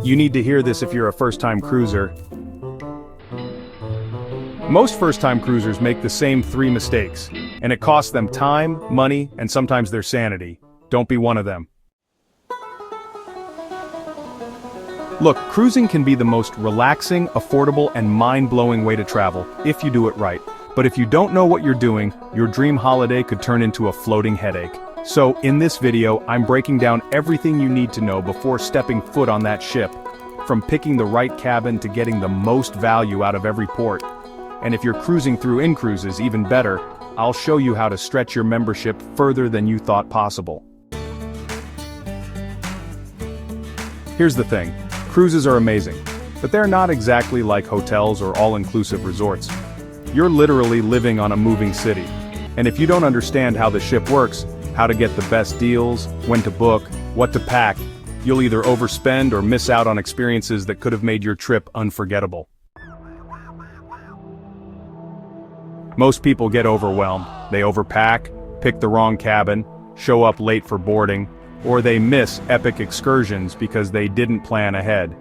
You need to hear this if you're a first-time cruiser. Most first-time cruisers make the same 3 mistakes, and it costs them time, money, and sometimes their sanity. Don't be one of them. Look, cruising can be the most relaxing, affordable, and mind-blowing way to travel, if you do it right. But if you don't know what you're doing, your dream holiday could turn into a floating headache. So, in this video, I'm breaking down everything you need to know before stepping foot on that ship. From picking the right cabin to getting the most value out of every port. And if you're cruising through incruises, even better, I'll show you how to stretch your membership further than you thought possible. Here's the thing, cruises are amazing, but they're not exactly like hotels or all-inclusive resorts. You're literally living on a moving city. And if you don't understand how the ship works, how to get the best deals, when to book, what to pack, you'll either overspend or miss out on experiences that could have made your trip unforgettable. Most people get overwhelmed. They overpack, pick the wrong cabin, show up late for boarding, or they miss epic excursions because they didn't plan ahead.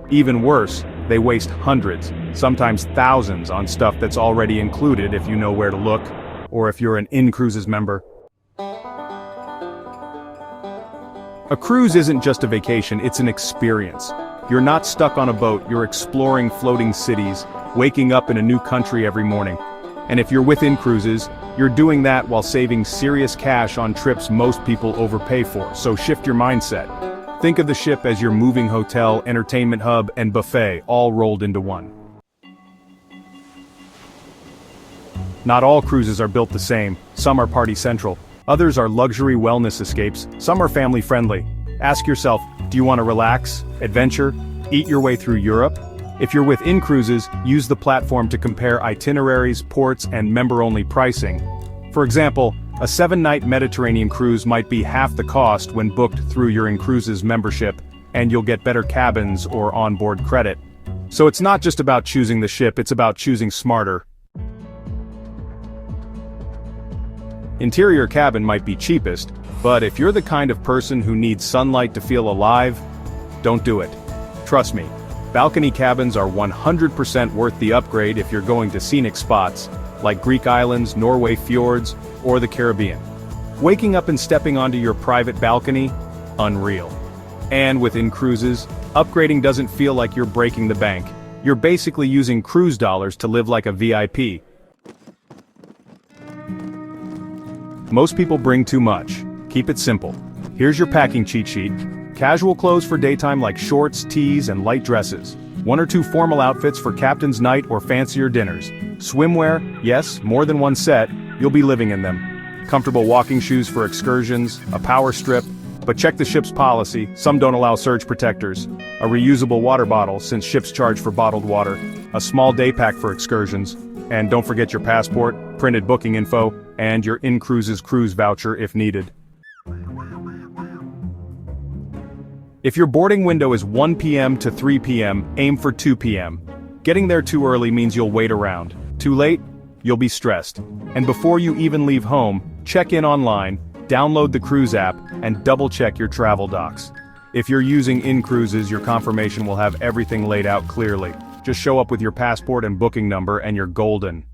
Even worse, they waste hundreds, sometimes thousands on stuff that's already included if you know where to look, or if you're an incruises member. A cruise isn't just a vacation, it's an experience. You're not stuck on a boat, you're exploring floating cities, waking up in a new country every morning. And if you're with incruises, you're doing that while saving serious cash on trips most people overpay for, so shift your mindset. Think of the ship as your moving hotel, entertainment hub, and buffet, all rolled into one. Not all cruises are built the same, some are party central. Others are luxury wellness escapes, some are family friendly. Ask yourself, do you want to relax, adventure, eat your way through Europe? If you're with incruises, use the platform to compare itineraries, ports, and member-only pricing. For example, a 7-night Mediterranean cruise might be half the cost when booked through your incruises membership, and you'll get better cabins or onboard credit. So it's not just about choosing the ship, it's about choosing smarter. Interior cabin might be cheapest, but if you're the kind of person who needs sunlight to feel alive, don't do it. Trust me. Balcony cabins are 100% worth the upgrade if you're going to scenic spots, like Greek islands, Norway fjords, or the Caribbean. Waking up and stepping onto your private balcony? Unreal. And with incruises, upgrading doesn't feel like you're breaking the bank. You're basically using cruise dollars to live like a VIP. Most people bring too much. Keep it simple. Here's your packing cheat sheet. Casual clothes for daytime like shorts, tees, and light dresses. 1 or 2 formal outfits for captain's night or fancier dinners. Swimwear, yes, more than one set, you'll be living in them. Comfortable walking shoes for excursions, a power strip, but check the ship's policy, some don't allow surge protectors. A reusable water bottle, since ships charge for bottled water. A small day pack for excursions. And don't forget your passport, printed booking info, and your incruises cruise voucher if needed. If your boarding window is 1 p.m. to 3 p.m., aim for 2 p.m. Getting there too early means you'll wait around. Too late? You'll be stressed. And before you even leave home, check in online, download the cruise app, and double-check your travel docs. If you're using incruises, your confirmation will have everything laid out clearly. Just show up with your passport and booking number and you're golden.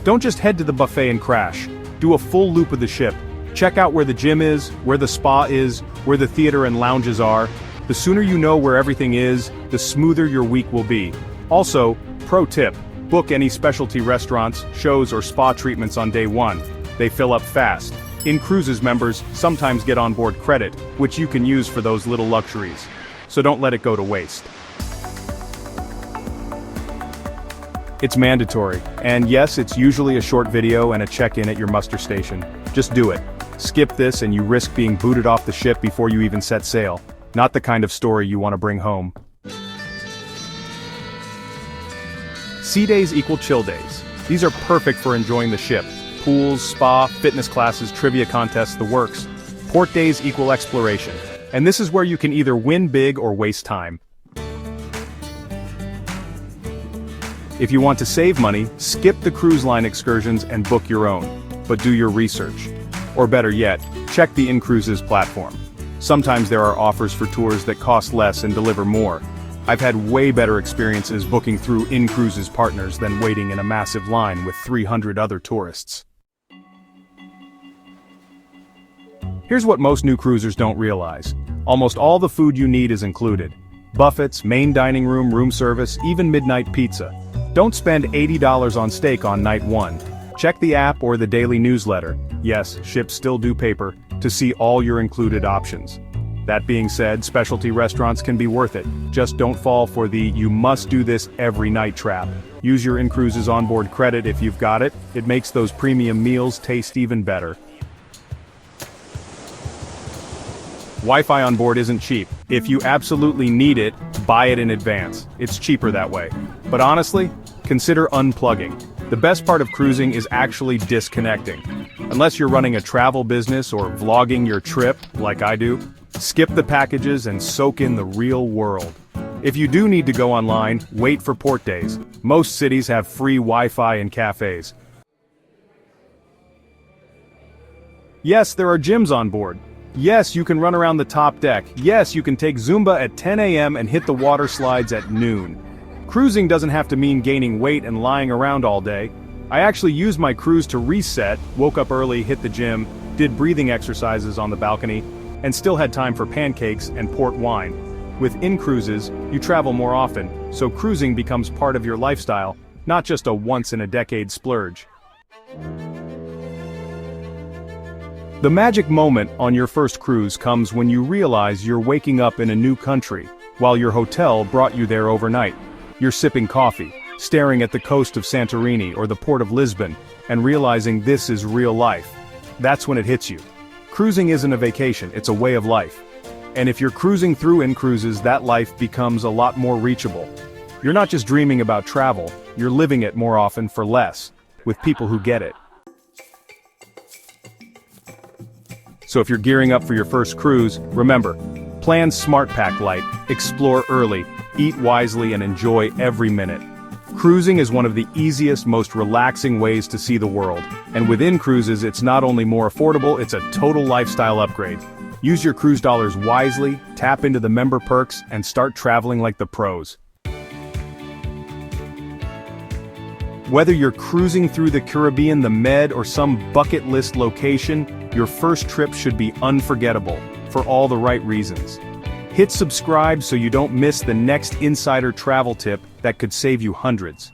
Don't just head to the buffet and crash. Do a full loop of the ship. Check out where the gym is, where the spa is, where the theater and lounges are. The sooner you know where everything is, the smoother your week will be. Also, pro tip, book any specialty restaurants, shows, or spa treatments on day 1. They fill up fast. Incruises members sometimes get onboard credit, which you can use for those little luxuries. So don't let it go to waste. It's mandatory, and yes, it's usually a short video and a check-in at your muster station. Just do it. Skip this and you risk being booted off the ship before you even set sail. Not the kind of story you want to bring home. Sea days equal chill days. These are perfect for enjoying the ship. Pools, spa, fitness classes, trivia contests, the works. Port days equal exploration. And this is where you can either win big or waste time. If you want to save money, skip the cruise line excursions and book your own. But do your research. Or better yet, check the incruises platform. Sometimes there are offers for tours that cost less and deliver more. I've had way better experiences booking through incruises partners than waiting in a massive line with 300 other tourists. Here's what most new cruisers don't realize. Almost all the food you need is included. Buffets, main dining room, room service, even midnight pizza. Don't spend $80 on steak on night 1. Check the app or the daily newsletter, yes, ships still do paper, to see all your included options. That being said, specialty restaurants can be worth it. Just don't fall for the "you must do this every night" trap. Use your incruises onboard credit if you've got it. It makes those premium meals taste even better. Wi-Fi on board isn't cheap. If you absolutely need it, buy it in advance. It's cheaper that way. But honestly, consider unplugging. The best part of cruising is actually disconnecting. Unless you're running a travel business or vlogging your trip, like I do, skip the packages and soak in the real world. If you do need to go online, wait for port days. Most cities have free Wi-Fi and cafes. Yes, there are gyms on board. Yes, you can run around the top deck. Yes, you can take Zumba at 10 a.m. and hit the water slides at noon. Cruising doesn't have to mean gaining weight and lying around all day. I actually used my cruise to reset, woke up early, hit the gym, did breathing exercises on the balcony, and still had time for pancakes and port wine. With incruises, you travel more often, so cruising becomes part of your lifestyle, not just a once-in-a-decade splurge. The magic moment on your first cruise comes when you realize you're waking up in a new country, while your hotel brought you there overnight. You're sipping coffee, staring at the coast of Santorini or the port of Lisbon, and realizing this is real life. That's when it hits you. Cruising isn't a vacation, it's a way of life. And if you're cruising through incruises, that life becomes a lot more reachable. You're not just dreaming about travel, you're living it more often for less, with people who get it. So if you're gearing up for your first cruise, remember, plan smart, pack light, explore early, eat wisely, and enjoy every minute. Cruising is one of the easiest, most relaxing ways to see the world, and with incruises it's not only more affordable, it's a total lifestyle upgrade. Use your cruise dollars wisely, tap into the member perks, and start traveling like the pros. Whether you're cruising through the Caribbean, the Med, or some bucket list location, your first trip should be unforgettable, for all the right reasons. Hit subscribe so you don't miss the next insider travel tip that could save you hundreds.